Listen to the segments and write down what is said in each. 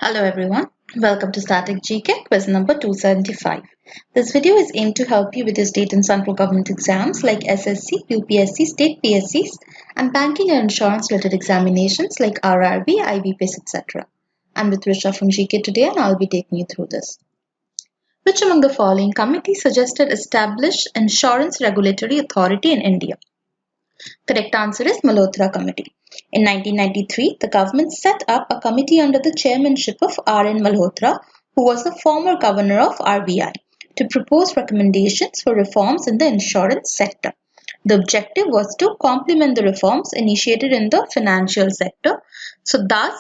Hello everyone, welcome to Static GK quiz number 275. This video is aimed to help you with your state and central government exams like SSC, UPSC, state PSCs and banking and insurance related examinations like RRB, IBPS, etc. I'm with Risha from GKToday and I'll be taking you through this. Which among the following committees suggested establish Insurance Regulatory Authority in India? Correct answer is Malhotra Committee. In 1993, the government set up a committee under the chairmanship of R.N. Malhotra, who was the former governor of RBI, to propose recommendations for reforms in the insurance sector. The objective was to complement the reforms initiated in the financial sector. So thus,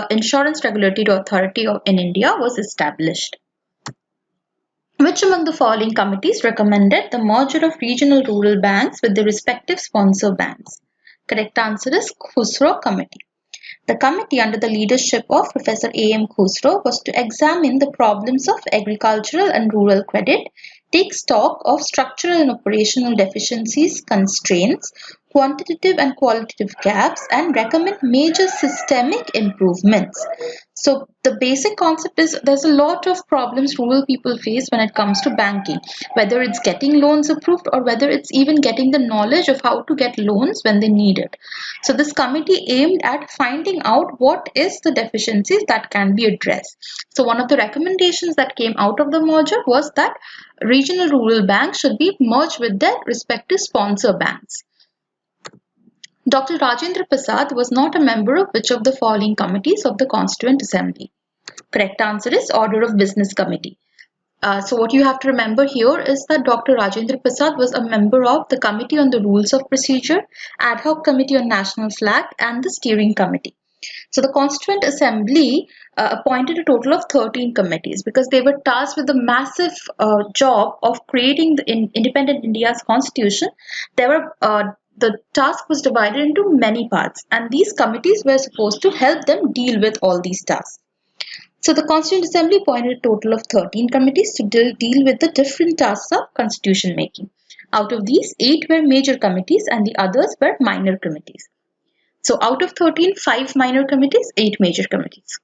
Insurance Regulatory Authority in India was established. Which among the following committees recommended the merger of regional rural banks with their respective sponsor banks? Correct answer is Khusro Committee. The committee under the leadership of Professor A.M. Khusro was to examine the problems of agricultural and rural credit, take stock of structural and operational deficiencies, constraints, quantitative and qualitative gaps, and recommend major systemic improvements. So the basic concept is there's a lot of problems rural people face when it comes to banking, whether it's getting loans approved or whether it's even getting the knowledge of how to get loans when they need it. So this committee aimed at finding out what is the deficiencies that can be addressed. So one of the recommendations that came out of the merger was that regional rural banks should be merged with their respective sponsor banks. Dr. Rajendra Prasad was not a member of which of the following committees of the Constituent Assembly? Correct answer is Order of Business Committee. So what you have to remember here is that Dr. Rajendra Prasad was a member of the Committee on the Rules of Procedure, Ad Hoc Committee on National Flag and the Steering Committee. So the Constituent Assembly appointed a total of 13 committees because they were tasked with the massive job of creating the independent India's constitution. The task was divided into many parts and these committees were supposed to help them deal with all these tasks. So the Constituent Assembly appointed a total of 13 committees to deal with the different tasks of constitution making. Out of these, 8 were major committees and the others were minor committees. So out of 13, 5 minor committees, 8 major committees.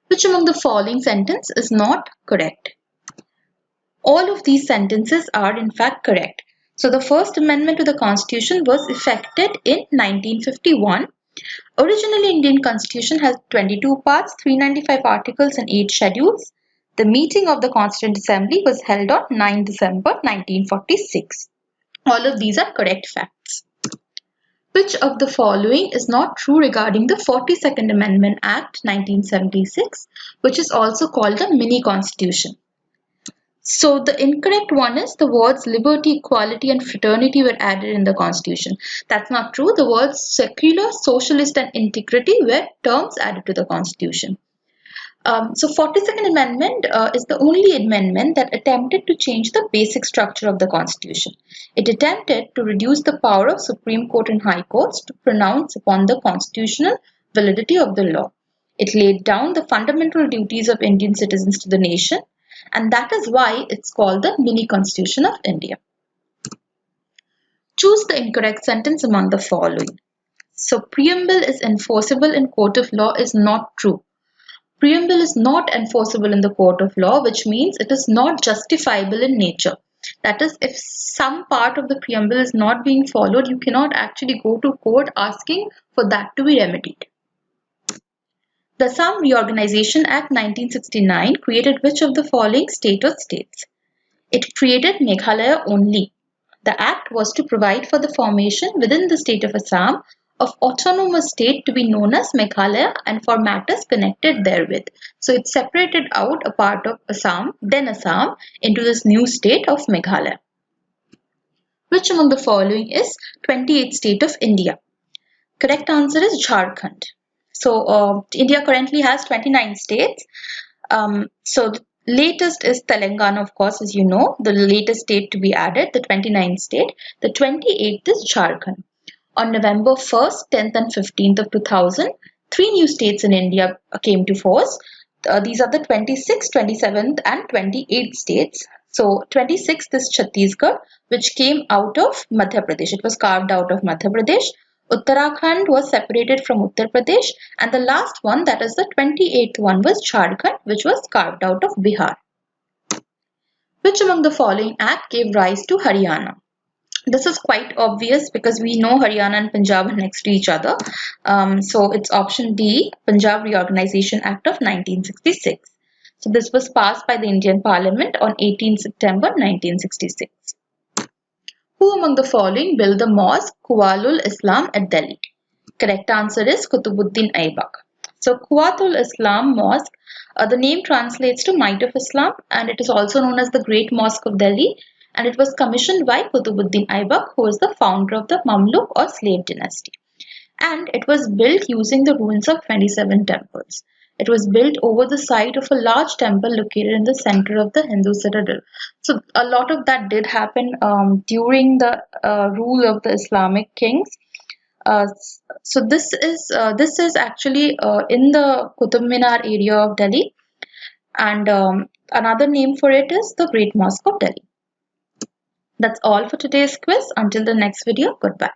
Which among the following sentence is not correct? All of these sentences are in fact correct. So the first amendment to the Constitution was effected in 1951. Originally, Indian Constitution has 22 parts, 395 articles and 8 schedules. The meeting of the Constituent Assembly was held on 9 December 1946. All of these are correct facts. Which of the following is not true regarding the 42nd Amendment Act 1976, which is also called the mini constitution? So the incorrect one is the words liberty, equality and fraternity were added in the constitution. That's not true. The words secular, socialist and integrity were terms added to the constitution. So 42nd Amendment is the only amendment that attempted to change the basic structure of the Constitution. It attempted to reduce the power of Supreme Court and High Courts to pronounce upon the constitutional validity of the law. It laid down the fundamental duties of Indian citizens to the nation, and that is why it's called the mini Constitution of India. Choose the incorrect sentence among the following. So preamble is enforceable in court of law is not true. Preamble is not enforceable in the court of law, which means it is not justifiable in nature. That is, if some part of the preamble is not being followed, you cannot actually go to court asking for that to be remedied. The Assam Reorganization Act 1969 created which of the following state or states? It created Meghalaya only. The act was to provide for the formation within the state of Assam of autonomous state to be known as Meghalaya and for matters connected therewith. So it separated out a part of Assam, then Assam, into this new state of Meghalaya. Which among the following is 28th state of India? Correct answer is Jharkhand. So India currently has 29 states. So the latest is Telangana, of course, as you know, the latest state to be added, the 29th state. The 28th is Jharkhand. On November 1st, 10th and 15th of 2000, 3 new states in India came to force. These are the 26th, 27th and 28th states. So 26th is Chhattisgarh, which came out of Madhya Pradesh. It was carved out of Madhya Pradesh. Uttarakhand was separated from Uttar Pradesh, and the last one, that is the 28th one, was Jharkhand, which was carved out of Bihar. Which among the following act gave rise to Haryana? This is quite obvious because we know Haryana and Punjab are next to each other. So it's option D, Punjab Reorganization Act of 1966. So this was passed by the Indian Parliament on 18 September 1966. Who among the following built the mosque Quwwat Islam at Delhi? Correct answer is Qutbuddin Aibak. So Quwwat Islam Mosque, the name translates to Might of Islam, and it is also known as the Great Mosque of Delhi, and it was commissioned by Qutbuddin Aibak, who was the founder of the Mamluk or slave dynasty. And it was built using the ruins of 27 temples. It was built over the site of a large temple located in the center of the Hindu citadel. So a lot of that did happen during the rule of the Islamic kings. So this is actually in the Qutub Minar area of Delhi, and another name for it is the Great Mosque of Delhi. That's all for today's quiz. Until the next video, goodbye.